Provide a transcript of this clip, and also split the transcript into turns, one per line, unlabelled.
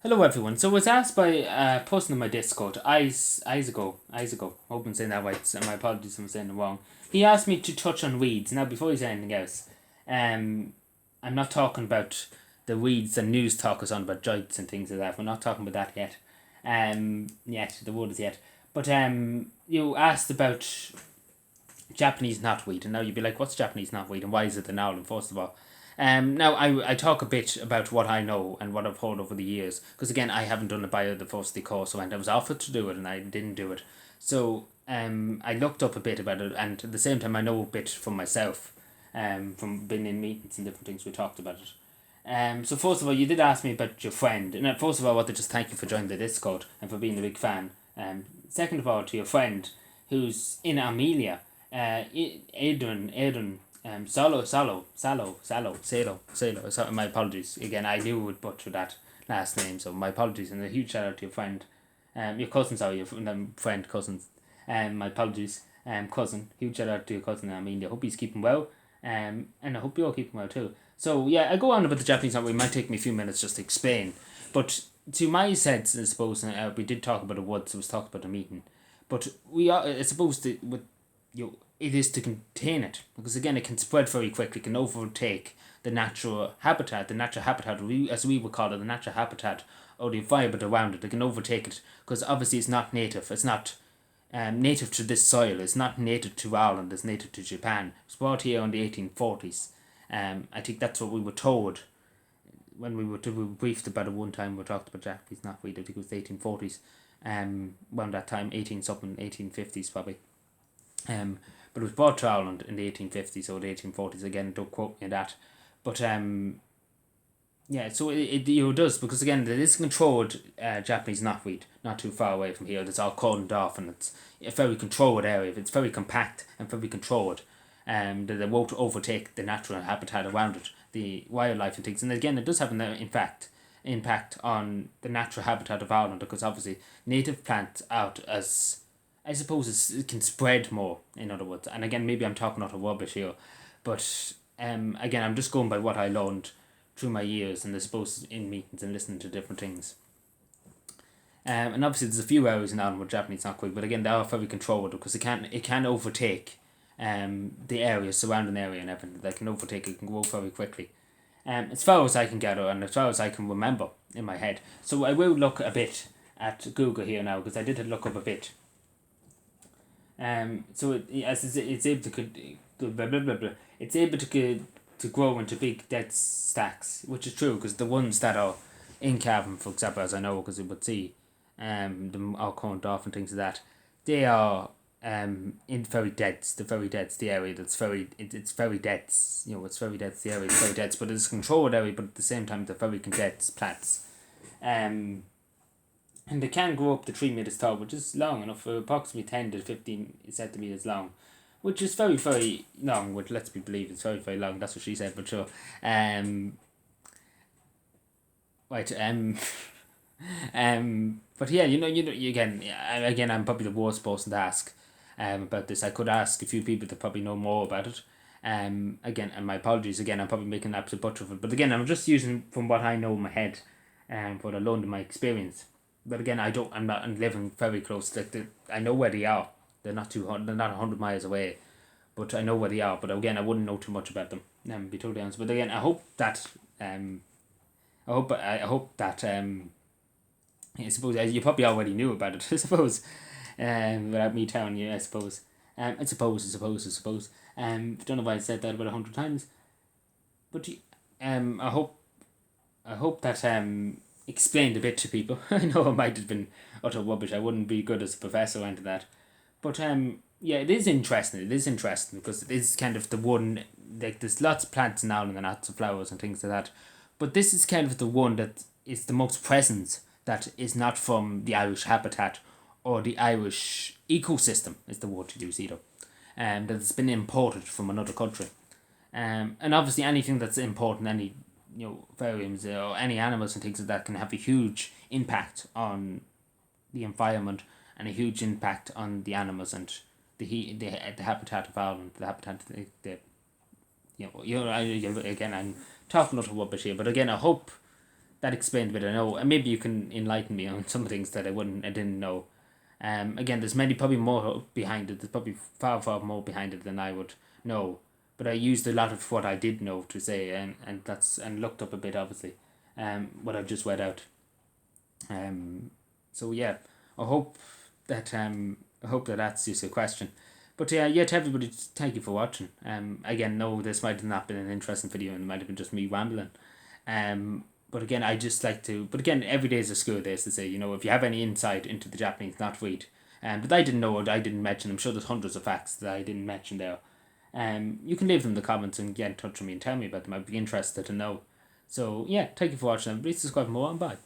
Hello everyone. So I was asked by a person in my Discord, eyes ago. I hope I'm saying that right. So my apologies if I'm saying it wrong. He asked me to touch on weeds. Now, before he says anything else, um, I'm not talking about the weeds the news talk us on about joints and things like that. We're not talking about that yet. Yet the word is yet. But you asked about Japanese knotweed, and now you'd be like, "What's Japanese knotweed, and why is it an Ireland?" First of all, now I talk a bit about what I know and what I've heard over the years, because again I haven't done a biodiversity course, and I was offered to do it and I didn't do it. So I looked up a bit about it, and at the same time I know a bit from myself, from being in meetings and different things we talked about it. So first of all, you did ask me about your friend, and first of all, I want to just thank you for joining the Discord and for being a big fan. Second of all, to your friend who's in Amelia, Adrian, Salo. So my apologies again. I knew it would butcher that last name, so my apologies, and a huge shout out to your friend, your cousin. Sorry, your friend, cousins. My apologies, cousin. Huge shout out to your cousin. I mean, I hope he's keeping well. And I hope you're keeping well too. So yeah, I go on about the Japanese knotweed. It might take me a few minutes just to explain, but to my sense, I suppose we did talk about it once. It was talked about a meeting, but we are. I suppose that with it is to contain it, because again it can spread very quickly, can overtake the natural habitat as we would call it, the natural habitat or the environment around it. It can overtake it because obviously it's not native. It's not native to this soil. It's not native to Ireland. It's native to Japan. It was brought here in the 1840s. I think that's what we were told when we were briefed about it one time. We talked about Japanese knotweed. I think it was the 1840s. Around that time, 1850s probably. But it was brought to Ireland in the 1850s or the 1840s. Again, don't quote me on that. But yeah, so it does, because again there is controlled Japanese knotweed not too far away from here. It's all cordoned off, and it's a very controlled area. It's very compact and very controlled. That it won't overtake the natural habitat around it, the wildlife and things. And again, it does have an impact on the natural habitat of Ireland, because obviously native plants out as I suppose it can spread more, in other words. And again, maybe I'm talking out of rubbish here, but again, I'm just going by what I learned through my years, and I suppose in meetings and listening to different things. And obviously, there's a few areas in Ireland where Japanese not quick, but again, they are very controlled, because it can overtake the area, surrounding area, and everything. They can overtake it, can go very quickly. As far as I can gather, and as far as I can remember in my head. So I will look a bit at Google here now, because I did look up a bit. So it's able to blah, blah, blah, blah. It's able to grow into big dead stacks, which is true, because the ones that are in Cavan, for example, as I know, because you would see, them all corned off and things like that, they are in very dense. The very dense, the area that's it's very dense. It's very dense. The area is very dense, but it's a controlled area. But at the same time, they're very condensed plants. And they can grow up to 3 meters tall, which is long enough, for approximately 10 to 15 centimeters long, which is very, very long. Which, let's be believed, it's very, very long. That's what she said, but sure. Right. But yeah, again, I'm probably the worst person to ask about this. I could ask a few people that probably know more about it. Again, and my apologies again. I'm probably making an absolute butcher of it, but again, I'm just using from what I know in my head, what I learned in my experience. But again, I'm living very close. I know where they are. They're not 100 miles away, but I know where they are. But again, I wouldn't know too much about them. Be totally honest. But again, I hope that I suppose you probably already knew about it. I suppose, without me telling you, I suppose. I suppose. Don't know why I said that about 100 times, but I hope that explained a bit to people. I know it might have been utter rubbish. I wouldn't be good as a professor into that, but yeah, it is interesting. It is interesting because it is kind of the one, like, there's lots of plants now and lots of flowers and things like that, but this is kind of the one that is the most present, that is not from the Irish habitat or the Irish ecosystem, is the word to use either, that it's been imported from another country. And obviously anything that's important, any variums or any animals and things like that, can have a huge impact on the environment and a huge impact on the animals and the habitat of Ireland, the habitat again, I'm talking a lot of rubbish here, but again, I hope that explains a bit I know, and maybe you can enlighten me on some things that I didn't know. Again, there's many probably more behind it. There's probably far more behind it than I would know. But I used a lot of what I did know to say, and looked up a bit obviously, what I've just read out. So yeah, I hope I hope that answers your question. But yeah, to everybody, thank you for watching. Again, no, this might have not been an interesting video, and it might have been just me rambling. But again, I just like to. But again, every day is a school day, as to say. If you have any insight into the Japanese knotweed, but I didn't know it, I didn't mention. I'm sure there's hundreds of facts that I didn't mention there. You can leave them in the comments and get in touch with me and tell me about them. I'd be interested to know. So yeah, thank you for watching. Please subscribe for more, and bye.